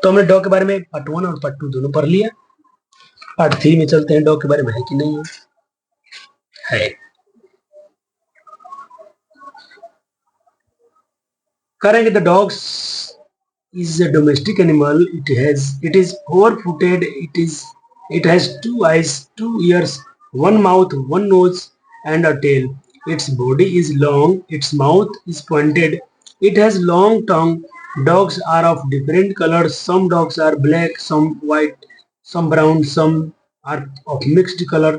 तो हमने डॉग के बारे में पार्ट 1 और पार्ट 2 दोनों पढ़ लिया। पार्ट 3 में चलते हैं, डॉग के बारे में है कि नहीं है। करेंगे the dogs is a domestic animal. It is four-footed. It has two eyes, two ears, one mouth, one nose, and a tail. Its body is long. Its mouth is pointed. It has long tongue. Dogs are of different colors. Some dogs are black, some white, some brown, some are of mixed color.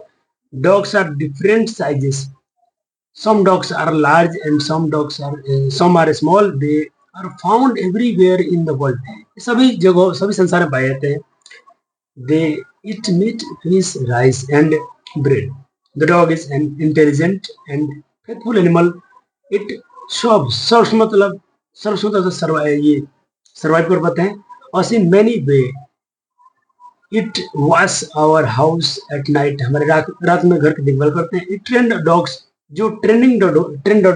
Dogs are different sizes. Some dogs are large and some are small. They are found everywhere in the world. सभी जगहों, सभी संसार में पाए जाते हैं। They eat meat, fish, rice and bread. The dog is an intelligent and faithful animal. It serves मतलब ये सर्वाइव कर पाते हैं। और in many way it watch our house at night, हमारे रात में घर की देखभाल करते हैं। इट ट्रेंड डॉग्स, जो ट्रेंड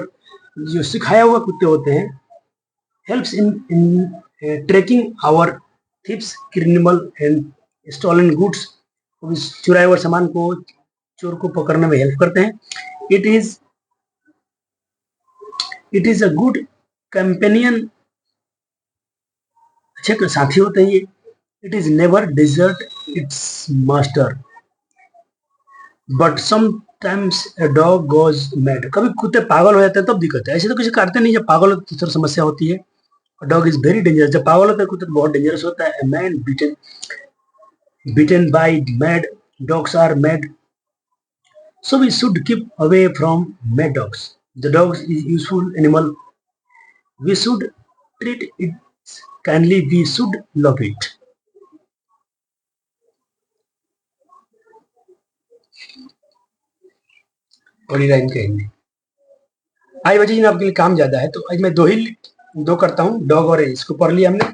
जो सिखाया हुआ कुत्ते होते हैं। Helps in tracking our thieves, criminal and stolen goods, चुराए हुए सामान को, चोर को पकड़ने में हेल्प करते हैं। It is a good companion, अच्छे साथी होते हैं ये। It is never desert its master, but sometimes a dog goes mad, कभी कुत्ते पागल हो जाते हैं तब दिक्कत है, ऐसे तो किसी काटते नहीं, जब पागल होते तो समस्या होती है। डॉग इज वेरी डेंजरस, जब पागल होता है कुत्ते तो बहुत डेंजरस होता है। Man beaten by mad dogs are mad, so we should keep away from mad dogs. The dogs is useful animal, we should treat it kindly, we should love it. बड़ी लाइन कहेंगे। आज वजह जी आपके लिए काम ज्यादा है, तो आज मैं दो करता हूँ, डॉग और इसको पढ़ लिया हमने।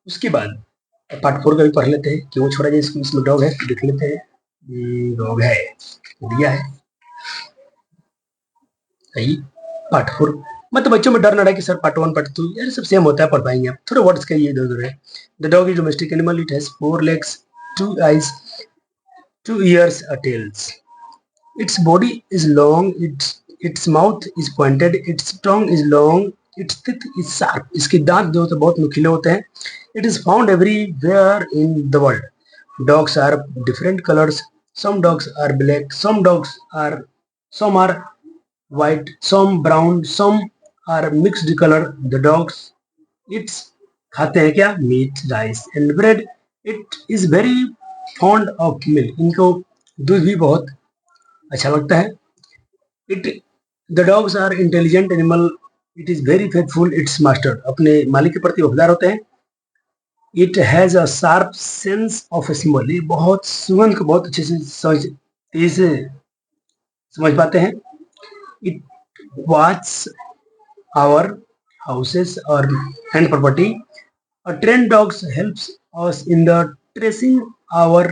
उसके बाद पार्ट 4 का भी पढ़ लेते हैं, क्यों छोड़ा जाए इसको, इसमें डॉग है देख लेते हैं। डॉग है, दिया है सही। पार्ट 4 मतलब बच्चों में डर ना रहे कि सर पार्ट 1 पार्ट 2 यार सब सेम होता है, पढ़ पाएंगे आप, थोड़े वर्ड्स का ये इधर है। The dog is domestic animal, it has 4 legs, 2 eyes, 2 ears, a tails. Its body is long, its mouth is pointed, its tongue is long, its teeth is sharp. इसके दांत जो होते हैं बहुत नुकीले होते हैं। It is found everywhere in the world. Dogs are different colors. Some dogs are black, some are white, some brown, some are mixed color. The dogs eats खाते हैं क्या, meat, rice and bread. It is very fond of milk, इनको दूध भी बहुत अच्छा लगता है। It the dogs are intelligent animal, it is very faithful its master, अपने मालिक के प्रति वफादार होते हैं। It has a sharp sense of smell, ये बहुत सुगंध को बहुत अच्छे से तेज से समझ पाते हैं। इट वॉच आवर हाउसेस और and property. A trained dogs helps us in the tracing our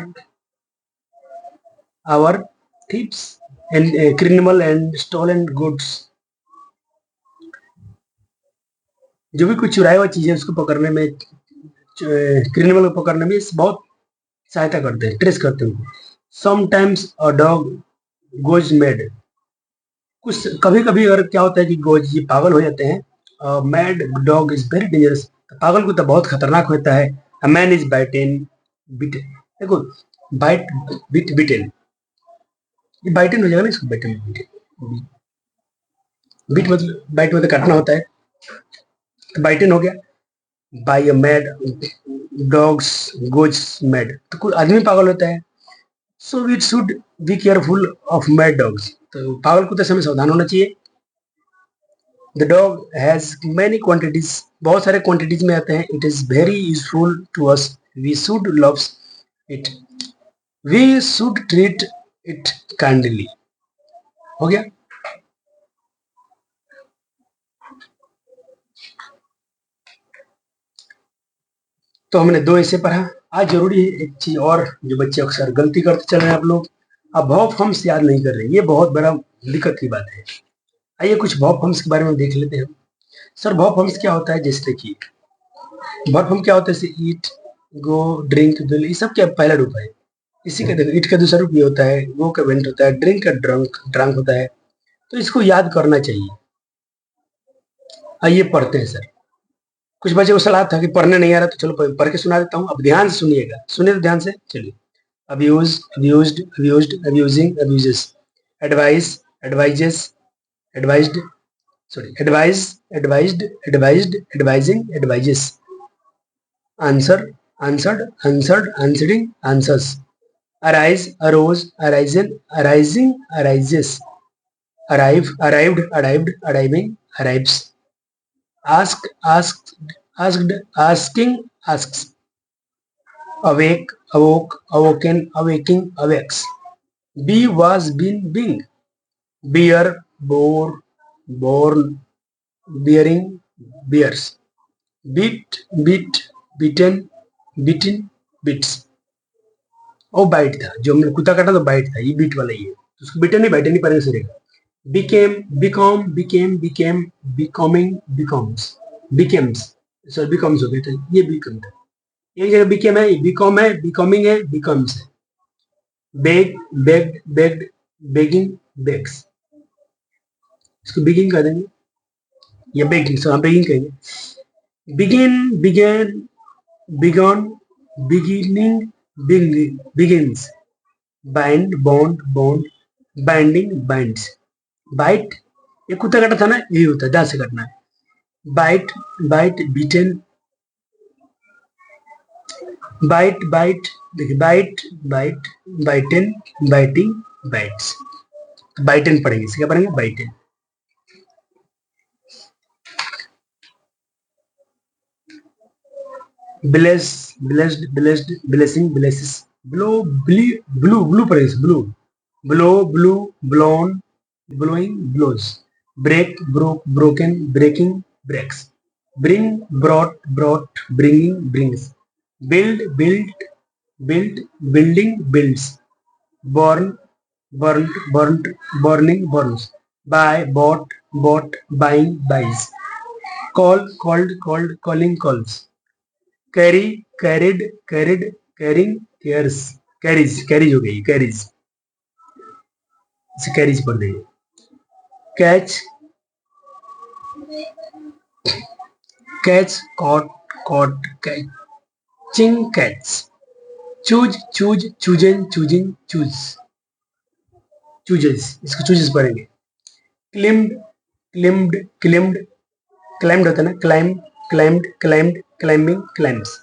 thieves and criminal and stolen goods, जो भी कुछ चुराया हुआ चीज है उसको पकड़ने में, क्रिमिनल को पकड़ने में बहुत सहायता करते हैं, ट्रेस करते हैं उनको। Sometimes a dog goes mad, कुछ कभी कभी अगर क्या होता है कि गोज ये पागल हो जाते हैं। Mad dog is very dangerous, पागल को तो बहुत खतरनाक होता है। अ मैन इज बाइटेन बिटेन, देखो बाइट बिट बिटेन, ये बाइटेन हो जाएगा ना, इसको बाइटेन बिटेन, बिट मतलब बाइट मतलब काटना होता है, तो बाइटेन हो गया। By a mad dogs goes mad, तो कोई आदमी पागल होता है। So it should be careful of mad dogs, तो पागल कुत्ते से हमें सावधान होना चाहिए। The dog has many quantities, बहुत सारे क्वांटिटीज में आते हैं। It is very useful to us, we should loves it, we should treat it kindly. हो गया। तो हमने दो ऐसे पढ़ा। आज जरूरी है एक चीज और, जो बच्चे अक्सर गलती करते चल रहे हैं आप लोग, अब भॉव फॉर्म्स याद नहीं कर रहे, ये बहुत बड़ा दिक्कत की बात है। आइए कुछ भॉव फॉर्म्स के बारे में देख लेते हैं। सर भॉव फॉर्म्स क्या होता है, जैसे देखिए भॉव फॉर्म क्या होता है, जैसे ईट, गो, ड्रिंक, विल, ये सब क्या पहला रूप है। इसी का देखो, ईट का दूसरा रूप ये होता है, गो का वेंट होता है, ड्रिंक का ड्रंक ड्रंक होता है। तो इसको याद करना चाहिए। आइए पढ़ते हैं सर। कुछ बच्चे को सलाह था कि पढ़ने नहीं आ रहा, तो चलो पढ़ के सुना देता हूँ। अब ध्यान से सुनिएगा, सुनिए तो ध्यान से चलिए। Abuse, abused, abused, abusing, abuses. Advice, advises, advised, sorry advise, advised, advised, advising, advises. Answer, answered, answered, answering, answers. Arise, arose, arisen, arising, arises. Arrive, arrived, arrived, arriving, arrives. Ask, asked, asked, asking, asks. awake, awoke, awoken, awaking, awakes. Be, was, been, being. Bear, bore, born, bearing, bears. Beat, beat, beaten, beaten, beats. और bite था, जो हमने कुत्ता काटा तो bite था, ये beat वाला ही है, तो उसको बिटन नहीं बाइटन नहीं पढ़ेंगे सरेगा। Became, become, became, became, becoming, becomes, becomes, sir becomes हो गए थे, ये बिकम था। एक जगह बिकेम है, बिकॉम है, बिकॉमिंग है, बिकम्स है। Beg, begged, begged, begging, begs. इसको बिगिन कर देंगे, या बेगिंग, सो हम बेगिंग कहेंगे। Begin, began, begun, beginning, begins. Bind, bond, bond, binding, binds. Bite, ये कुत्ता काटा था ना, यही होता है, दांत से काटना है। Bite, bite, beaten, bite, bite, देखिए bite, bite, bitten, biting, bites. Bitten पढ़ेंगे, इसे क्या पढ़ेंगे, bitten. Bless, blessed, blessed, blessing, blesses. Blow, blue, blue पढ़ेंगे, blue, blow, blue, blown, blowing, blows. Break, broke, broken, breaking, breaks. Bring, brought, brought, bringing, brings. Build, built, built, building, builds. Burn, burnt, burnt, burning, burns. Buy, bought, bought, buying, buys. Call, called, called, calling, calls. Carry, carried, carried, carrying, cares. Carries, carries हो गई, carries, इसे carries पढ़ देंगे। Catch, catch, caught, caught, catching, cats. Choose, choose, chosen, choosing, choose, chooses, इसको chooses पढ़ेंगे। Climbed, climbed, climbed, climbed होता है ना, climb, climbed, climbed, climbing, climbs.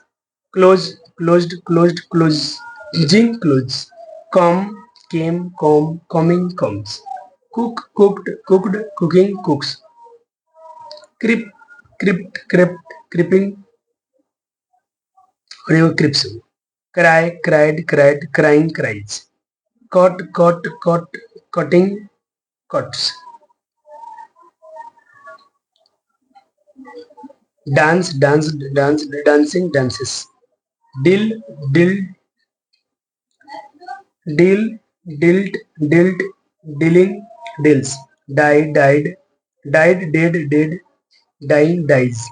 Close, closed, closed, closing, close. Come, came, come, coming, comes. Cook, cooked, cooked, cooking, cooks. Creep, crept, crept, creeping, और ये creeps. Cry, cried, cried, crying, cries. Cut, cut, cut, cutting, cuts. Dance, dance, dance, dancing, dances. Deal, deal, deal, dealt, dealt, dealing, deals. Die, died, died, dead, dead, dying, dies.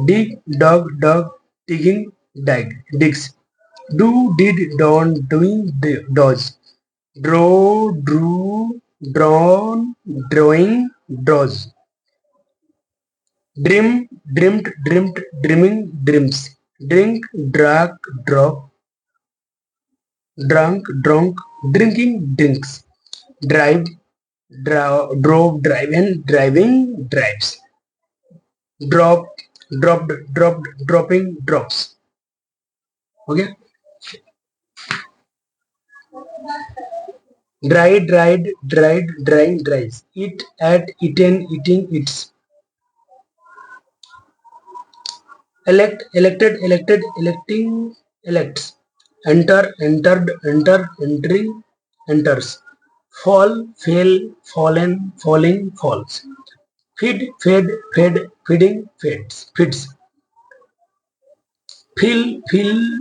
Dig, dog, dog, digging, dig, digs. do, did, don't, doing, does. Draw, drew, drawn, drawing, draws. Dream, dreamt, dreamt, dreaming, dreams. Drink, drank, drop, drunk, drunk, drinking, drinks. Drive, drove, driven, driving, drives. Drop, dropped, dropped, dropping, drops. Okay. Dry, dried, dried, drying, dries. Eat, at, eaten, eating, eats. Elect, elected, elected, electing, elects. Enter, entered, enter, entering, enters. Fall, fail, fallen, falling, falls. Feed, fed, fed, feeding, feeds, feeds. Feel, feel,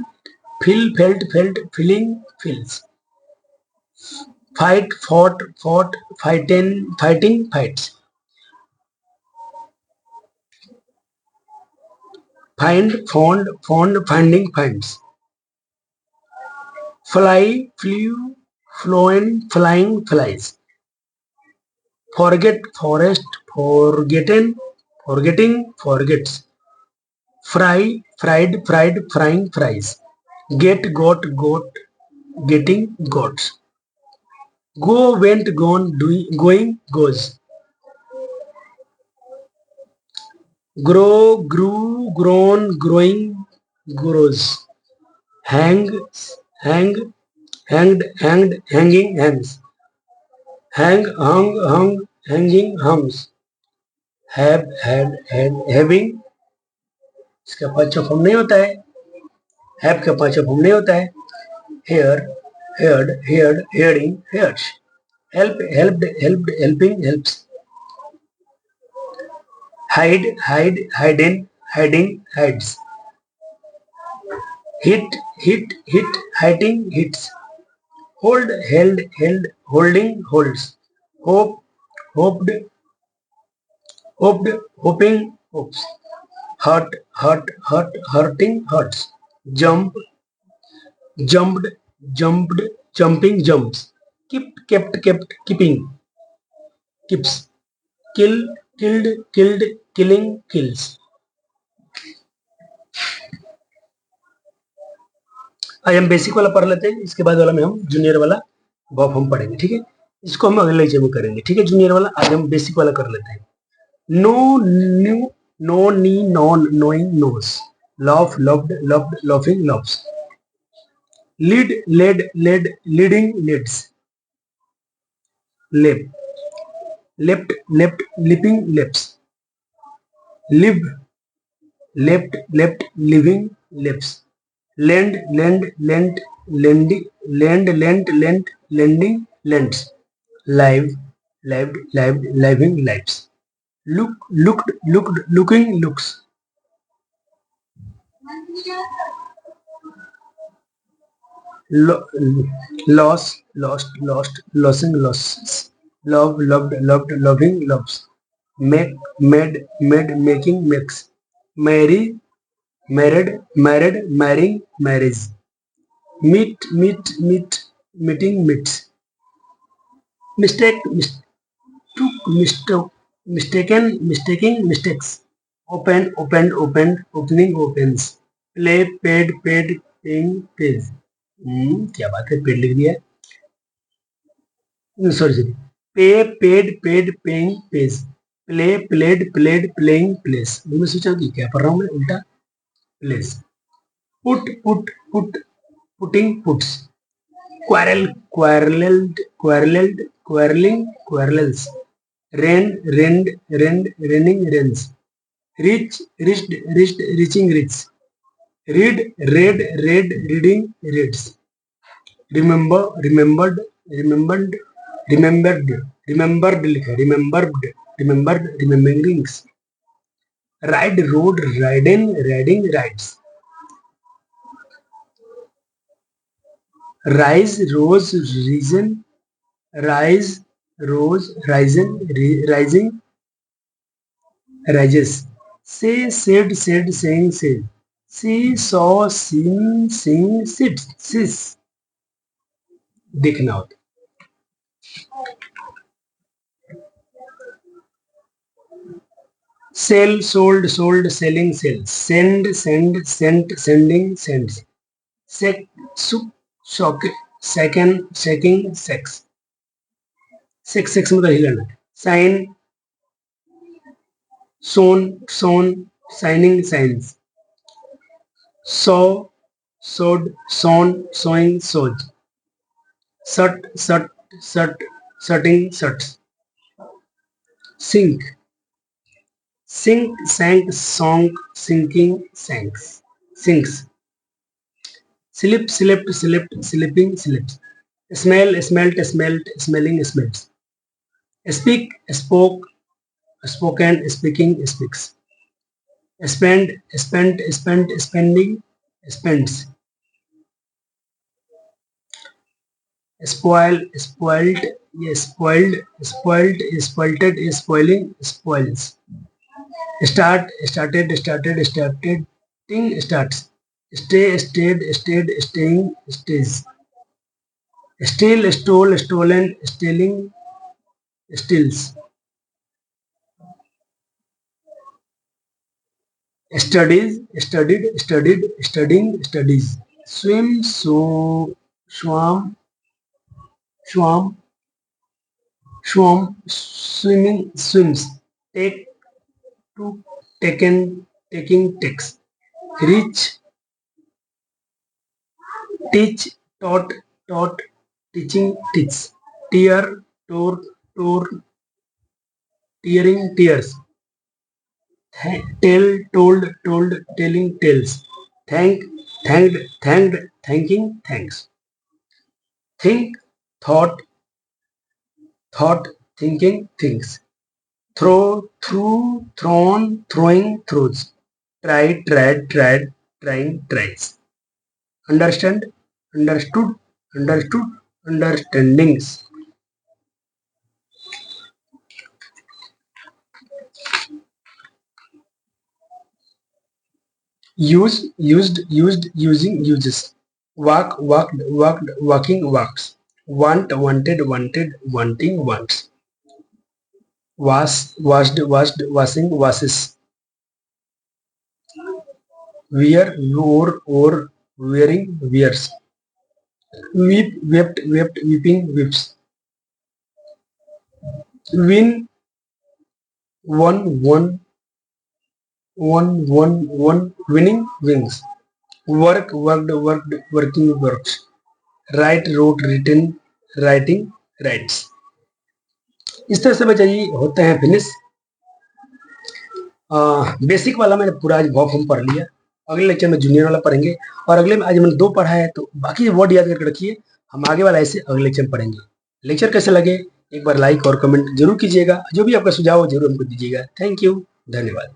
felt, felt, feeling, feels. Fight, fought, fought, fighting, fighting, fights. Find, found, found, finding, finds. Fly, flew, flown, flying, flies. Forget, forest, forgotten, forgetting, forgets. Fry, fried, fried, frying, fries. Get, got, getting, gots. Go, went, gone, doing, going, goes. Grow, grew, grown, growing, grows. Hang, hang, hanged, hanged, hanging, hangs. Hang, hung, hung, hanging, hums. Have, had, having. इसका पांचवा form नहीं होता है. Have का पांचवा form नहीं होता है. Hear, heard, heard, hearing, hears. Help, helped, helped, helping, helps. Hide, hide, hidden, hiding, hides. Hit, hit, hit, hitting, hits. Hold, held, held, holding, holds. Hope, hoped, hoped, hoping, hopes. Hurt, hurt, hurt, hurting, hurts. Jump, jumped, jumped, jumping, jumps. Keep, kept, kept, keeping, keeps. Kill, killed, killed, killing, kills. आज हम basic वाला पढ़ लेते हैं. इसके बाद वाला में हम जूनियर वाला वर्ब हम पढ़ेंगे. ठीक है, इसको हम अगले लेक्चर में करेंगे. ठीक है, जूनियर वाला आज हम बेसिक वाला कर लेते हैं. Know, knew, know, knee, known, knowing, knows. Laugh, loved, loved, laughing, loves. Lead, led, led, leading, leads. Lip, leapt, leapt, leaping, leaps. Live, leapt, leapt, living, lives. Lend, lend, lent, lending, lend, lent, lent, lending, lends. Live, lived, lived, living, lives. Look, looked, looked, looking, looks. Loss, lost, lost, losing, losses. Love, loved, loved, loving, loves. Make, made, made, making, makes. Marry, married, married, marrying, marries. Meet, meet, meet, meeting, meets. Mistake, mistook, mistook, mistaken, mistaking, mistakes. Open, opened, opened, opening, opens. Play, paid, paid, paying, pays. क्या बात है, paid लिख दिया है. Sorry sorry. Pay, paid, paid, paying, pays. Play, played, played, playing, plays. मैं सोचा कि क्या पढ़ रहा हूँ मैं, उल्टा. Plays. Put, put, put, putting, puts. Quarrel, quarreled, quarreled, quarreling, quarrels. Rend, rend, rend, renting, rents. Reach, reached, reached, reaching, reach. Read, read, read, reading, reads. Remember, remembered, remembered, remembered, remembered लिखा है, remembered, remembered, rememberings. Ride, rode, riding, riding, rides. Rise, rose, risen, rise, rose, risen, rising, rises. Say, said, said, saying, said. See saw seen sing sit sees देखना होता। Sell sold sold selling sells send send sent sending sends shake shook shook shaken shaking shakes shakes shakes मतलब हिलना। Shine shone shone shining shines sow sowed sown sowing sows shut shut shut shutting shuts sink sink sank sunk sinking sinks sinks slip slipped slipped slipping slips smell smelt smelt smelling smells speak spoke spoken speaking speaks spend spent spent spending spends spoil spoiled spoiled spoiled spoilted spoiling spoils start started started started thing starts stay stayed stayed staying stays steal stole stolen stealing steals studies studied studied studying studies swim so swam swam swam swimming swims take to taken taking takes reach teach taught taught teaching teach tear tore tore tearing tears tell told told telling tales thank thanked thanked thanking thanks think thought thought thinking thinks throw through thrown throwing throws tried tried tried trying tries understand understood understood understandings use used used using uses walk walked walked walking walks want wanted wanted wanting wants was washed washed washing washes wear wore wore wearing wears weep wept wept weeping weeps win won won won winning wins work worked worked working works write wrote written writing writes इस तरह से बच्चा जी होते हैं finish basic वाला मैंने पूरा आज वर्ब फॉर्म पढ़ लिया अगले लेक्चर में जूनियर वाला पढ़ेंगे और अगले में आज मैंने 2 पढ़ा है तो बाकी वर्ड याद करके रखिए हम आगे वाला ऐसे अगले लेक्चर में पढ़ेंगे लेक्चर कैसे लगे एक बार लाइक और कमेंट जरूर कीजिएगा जो भी आपका सुझाव हो जरूर हमको दीजिएगा थैंक यू धन्यवाद